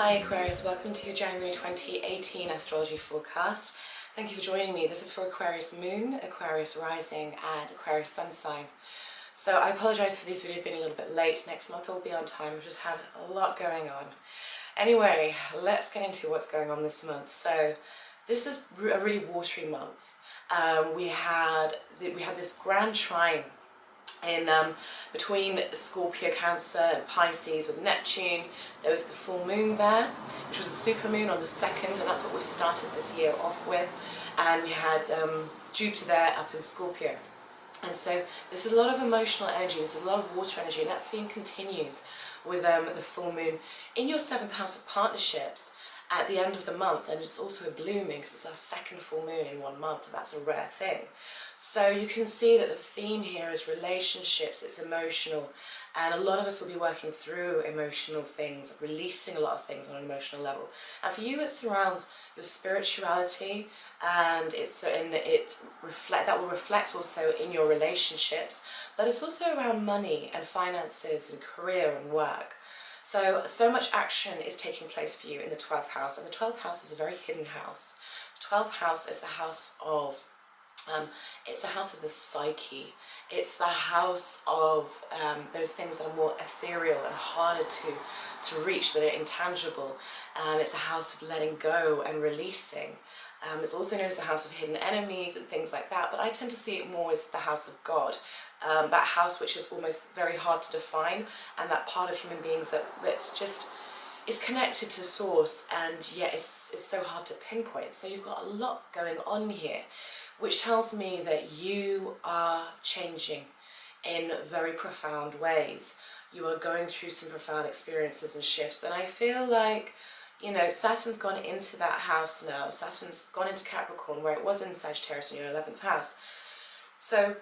Hi Aquarius, welcome to your January 2018 astrology forecast. Thank you for joining me. This is for Aquarius Moon, Aquarius Rising and Aquarius Sun sign. So I apologise for these videos being a little bit late. Next month will be on time. We've just had a lot going on. Anyway, let's get into what's going on this month. So this is a really watery month. We had this grand trine in between Scorpio, Cancer and Pisces with Neptune. There was the full moon there, which was a super moon on the 2nd, and that's what we started this year off with. And we had Jupiter there up in Scorpio. And so there's a lot of emotional energy, there's a lot of water energy, and that theme continues with the full moon in your 7th house of partnerships at the end of the month. And it's also a blue moon because it's our 2nd full moon in 1 month, and that's a rare thing. So you can see that the theme here is relationships, it's emotional, and a lot of us will be working through emotional things, releasing a lot of things on an emotional level. And for you it surrounds your spirituality, and that will reflect also in your relationships, but it's also around money and finances and career and work. So much action is taking place for you in the 12th house, and the 12th house is a very hidden house. The 12th house is the house of it's a house of the psyche. It's the house of those things that are more ethereal and harder to reach, that are intangible. It's a house of letting go and releasing. It's also known as the house of hidden enemies and things like that, but I tend to see it more as the house of God. That house which is almost very hard to define, and that part of human beings that just is connected to source, and yet it's so hard to pinpoint. So you've got a lot going on here, which tells me that you are changing in very profound ways. You are going through some profound experiences and shifts, and I feel like, you know, Saturn's gone into that house now. Saturn's gone into Capricorn, where it was in Sagittarius in your 11th house. So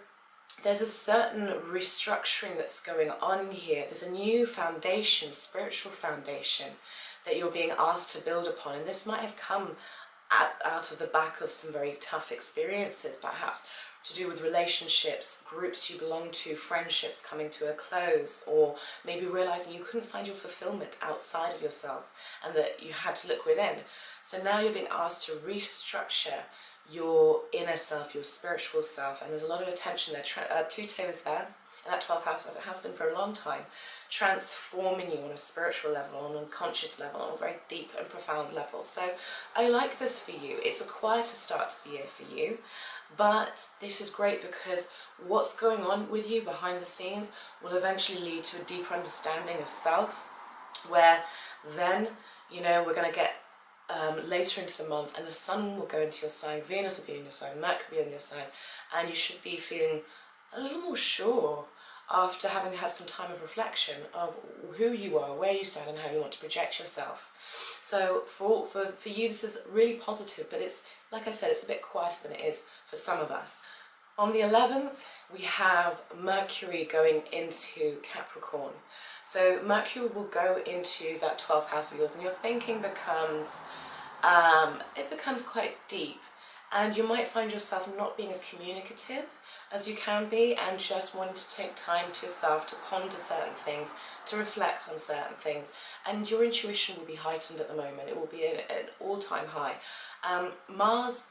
there's a certain restructuring that's going on here. There's a new foundation, spiritual foundation, that you're being asked to build upon, and this might have come out of the back of some very tough experiences, perhaps to do with relationships, groups you belong to, friendships coming to a close, or maybe realizing you couldn't find your fulfillment outside of yourself and that you had to look within. So now you're being asked to restructure your inner self, your spiritual self, and there's a lot of attention there. Pluto is there in that 12th house, as it has been for a long time, transforming you on a spiritual level, on a conscious level, on a very deep and profound level. So I like this for you. It's a quieter start to the year for you, but this is great because what's going on with you behind the scenes will eventually lead to a deeper understanding of self, where then, you know, we're going to get later into the month, and the sun will go into your sign, Venus will be in your sign, Mercury will be in your sign, and you should be feeling a little more sure after having had some time of reflection of who you are, where you stand, and how you want to project yourself. So for you, this is really positive, but it's, like I said, it's a bit quieter than it is for some of us. On the 11th, we have Mercury going into Capricorn. So Mercury will go into that 12th house of yours, and your thinking becomes quite deep, and you might find yourself not being as communicative as you can be, and just wanting to take time to yourself to ponder certain things, to reflect on certain things, and your intuition will be heightened at the moment. It will be at an all-time high. Mars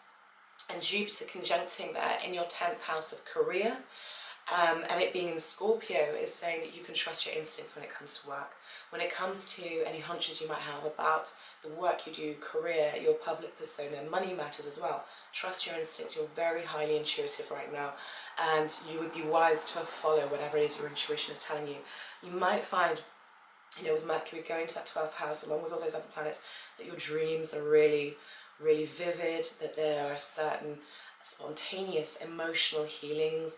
and Jupiter conjuncting there in your 10th house of career, and it being in Scorpio is saying that you can trust your instincts when it comes to work, when it comes to any hunches you might have about the work you do, career, your public persona, money matters as well. Trust your instincts. You're very highly intuitive right now, and you would be wise to follow whatever it is your intuition is telling you. You might find, you know, with Mercury going to that 12th house along with all those other planets, that your dreams are really, really vivid, that there are certain spontaneous emotional healings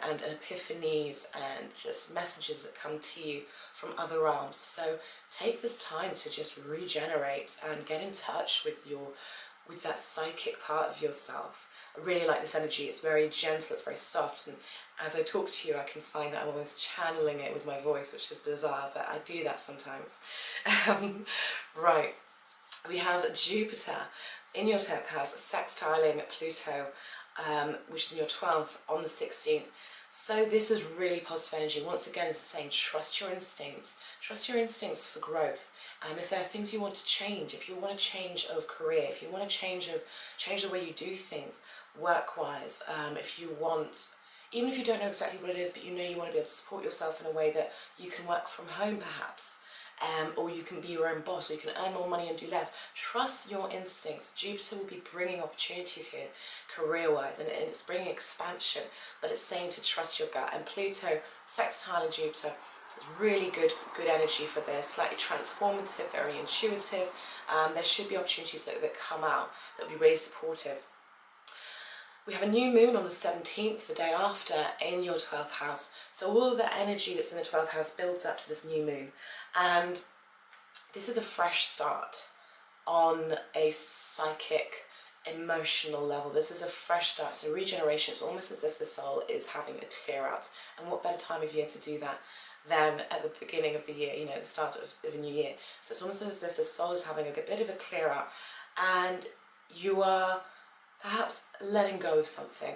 and epiphanies and just messages that come to you from other realms. So take this time to just regenerate and get in touch with that psychic part of yourself. I really like this energy. It's very gentle, it's very soft, and as I talk to you I can find that I'm almost channeling it with my voice, which is bizarre, but I do that sometimes. Right, we have Jupiter in your 10th house, sextiling Pluto, which is in your 12th on the 16th. So this is really positive energy. Once again, it's saying trust your instincts. Trust your instincts for growth. If there are things you want to change, if you want a change of career, if you want a change the way you do things, work-wise, if you want, even if you don't know exactly what it is, but you know you want to be able to support yourself in a way that you can work from home perhaps, or you can be your own boss, or you can earn more money and do less. Trust your instincts. Jupiter will be bringing opportunities here, career-wise, and it's bringing expansion, but it's saying to trust your gut. And Pluto, sextile in Jupiter, is really good energy for this, slightly transformative, very intuitive. There should be opportunities that come out that will be really supportive. We have a new moon on the 17th, the day after, in your 12th house. So all of the energy that's in the 12th house builds up to this new moon. And this is a fresh start on a psychic, emotional level. This is a fresh start. It's a regeneration. It's almost as if the soul is having a clear out. And what better time of year to do that than at the beginning of the year, you know, the start of a new year. So it's almost as if the soul is having a bit of a clear out. And you are perhaps letting go of something,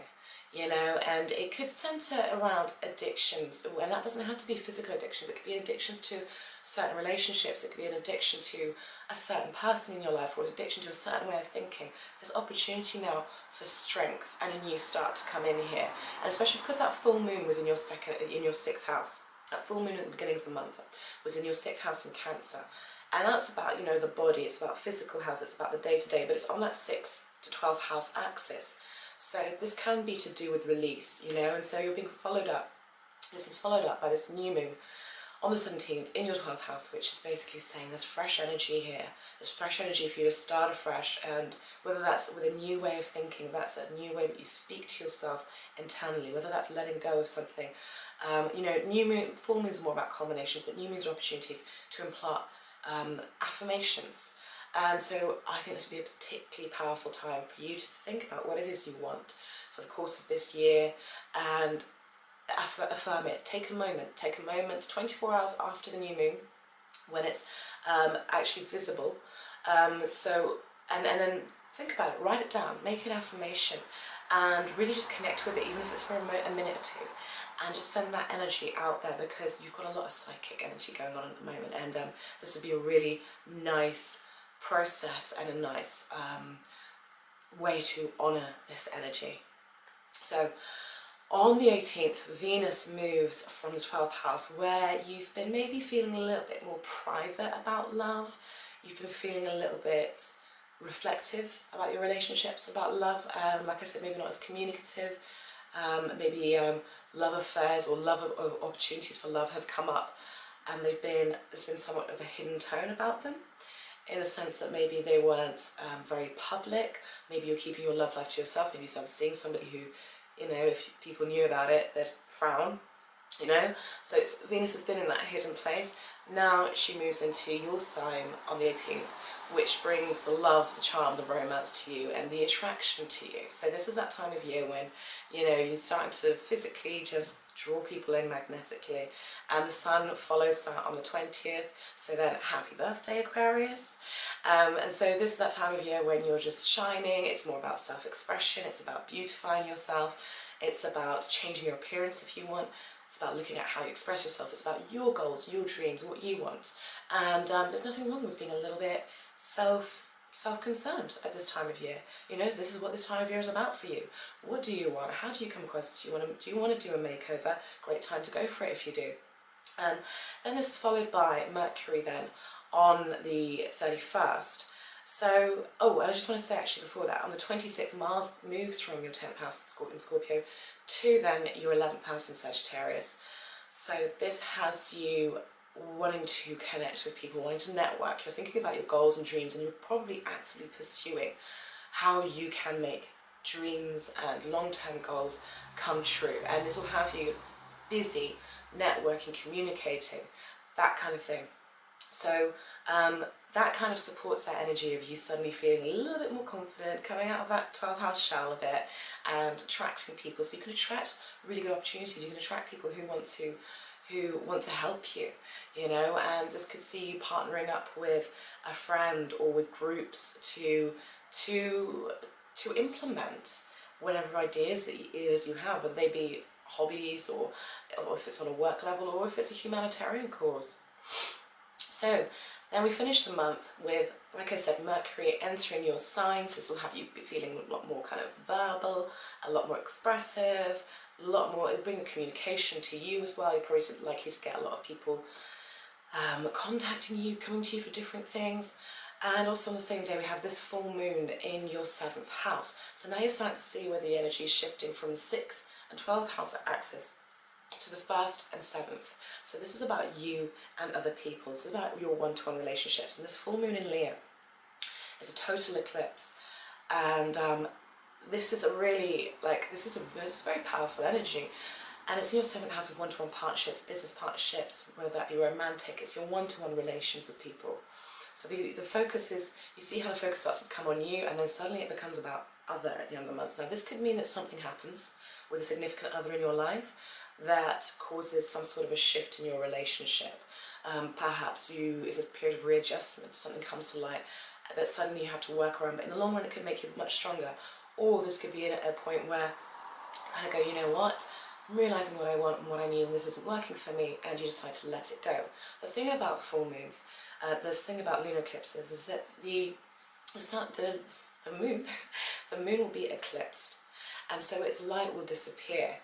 you know, and it could center around addictions, and that doesn't have to be physical addictions. It could be addictions to certain relationships, it could be an addiction to a certain person in your life, or an addiction to a certain way of thinking. There's opportunity now for strength and a new start to come in here, and especially because that full moon was in your 6th house. That full moon at the beginning of the month was in your 6th house in Cancer, and that's about, you know, the body. It's about physical health, it's about the day-to-day, but it's on that 6th to 12th house axis. So this can be to do with release, you know, and so you're being followed up. This is followed up by this new moon on the 17th in your 12th house, which is basically saying there's fresh energy here. There's fresh energy for you to start afresh, and whether that's with a new way of thinking, that's a new way that you speak to yourself internally, whether that's letting go of something. You know, new moon, full moons are more about culminations, but new moons are opportunities to impart affirmations. And so I think this would be a particularly powerful time for you to think about what it is you want for the course of this year, and affirm it. Take a moment 24 hours after the new moon, when it's actually visible. And then think about it, write it down, make an affirmation, and really just connect with it, even if it's for a minute or two, and just send that energy out there, because you've got a lot of psychic energy going on at the moment, and this would be a really nice process and a nice way to honour this energy. So on the 18th, Venus moves from the 12th house, where you've been maybe feeling a little bit more private about love. You've been feeling a little bit reflective about your relationships, about love. Like I said, maybe not as communicative. Maybe love affairs or opportunities for love have come up, and there's been somewhat of a hidden tone about them, in a sense that maybe they weren't very public. Maybe you're keeping your love life to yourself. Maybe you're seeing somebody who, you know, if people knew about it, they'd frown, you know. So Venus has been in that hidden place. Now she moves into your sign on the 18th, which brings the love, the charm, the romance to you, and the attraction to you. So this is that time of year when, you know, you're starting to physically just draw people in magnetically, and the sun follows that on the 20th. So then, happy birthday, Aquarius. And so this is that time of year when you're just shining. It's more about self-expression, it's about beautifying yourself, it's about changing your appearance if you want. It's about looking at how you express yourself. It's about your goals, your dreams, what you want. And there's nothing wrong with being a little bit self-concerned at this time of year. You know, this is what this time of year is about for you. What do you want? How do you come across? Do you want to do a makeover? Great time to go for it if you do. Then this is followed by Mercury then on the 31st. So, and I just want to say actually before that, on the 26th, Mars moves from your 10th house in Scorpio to then your 11th house in Sagittarius. So this has you wanting to connect with people, wanting to network. You're thinking about your goals and dreams, and you're probably actively pursuing how you can make dreams and long-term goals come true. And this will have you busy networking, communicating, that kind of thing. So that kind of supports that energy of you suddenly feeling a little bit more confident, coming out of that 12th house shell a bit, and attracting people. So you can attract really good opportunities. You can attract people who want to help you, you know, and this could see you partnering up with a friend or with groups to implement whatever ideas that it is you have, whether they be hobbies, or if it's on a work level, or if it's a humanitarian cause. So then we finish the month with, like I said, Mercury entering your signs. This will have you feeling a lot more kind of verbal, a lot more expressive, a lot more, it'll bring the communication to you as well. You're probably likely to get a lot of people contacting you, coming to you for different things. And also on the same day we have this full moon in your 7th house. So now you're starting to see where the energy is shifting from the 6th and 12th house axis to the 1st and 7th. So this is about you and other people. This is about your one-to-one relationships. And this full moon in Leo is a total eclipse. And this is a really, this is a very powerful energy. And it's in your 7th house of one-to-one partnerships, business partnerships, whether that be romantic. It's your one-to-one relations with people. So the focus is, you see how the focus starts to come on you, and then suddenly it becomes about other at the end of the month. Now this could mean that something happens with a significant other in your life that causes some sort of a shift in your relationship. Perhaps it's a period of readjustment, something comes to light that suddenly you have to work around, but in the long run it could make you much stronger. Or this could be at a point where you kind of go, you know what, I'm realising what I want and what I need, and this isn't working for me, and you decide to let it go. The thing about full moons, this thing about lunar eclipses, is that the moon will be eclipsed, and so its light will disappear.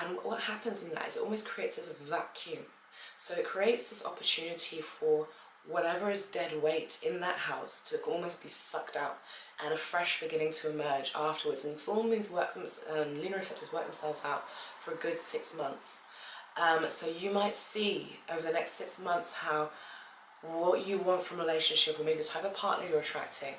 And what happens in that is it almost creates this vacuum. So it creates this opportunity for whatever is dead weight in that house to almost be sucked out, and a fresh beginning to emerge afterwards. And full moons lunar eclipses work themselves out for a good 6 months. So you might see over the next 6 months how what you want from a relationship, or maybe the type of partner you're attracting,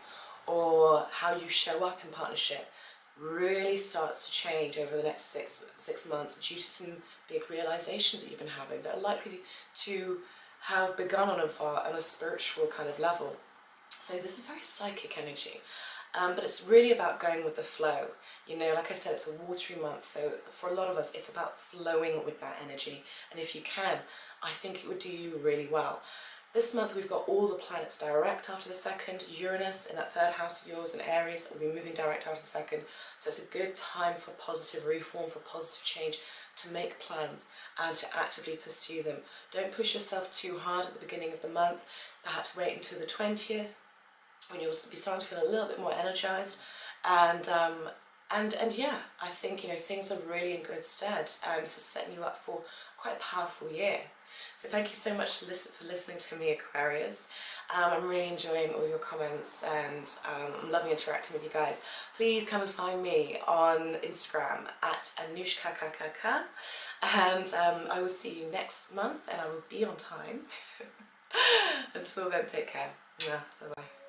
or how you show up in partnership, really starts to change over the next six months due to some big realizations that you've been having that are likely to have begun on a spiritual kind of level. So this is very psychic energy, but it's really about going with the flow. You know, like I said, it's a watery month, so for a lot of us it's about flowing with that energy, and if you can, I think it would do you really well. This month we've got all the planets direct after the 2nd, Uranus in that 3rd house of yours in Aries will be moving direct after the 2nd, so it's a good time for positive reform, for positive change, to make plans and to actively pursue them. Don't push yourself too hard at the beginning of the month, perhaps wait until the 20th when you'll be starting to feel a little bit more energized, and yeah, I think, you know, things are really in good stead, and this is setting you up for quite a powerful year. So thank you so much for listening to me, Aquarius. I'm really enjoying all your comments, and I'm loving interacting with you guys. Please come and find me on Instagram at anushkakakaka, and I will see you next month, and I will be on time. Until then, take care. Bye bye.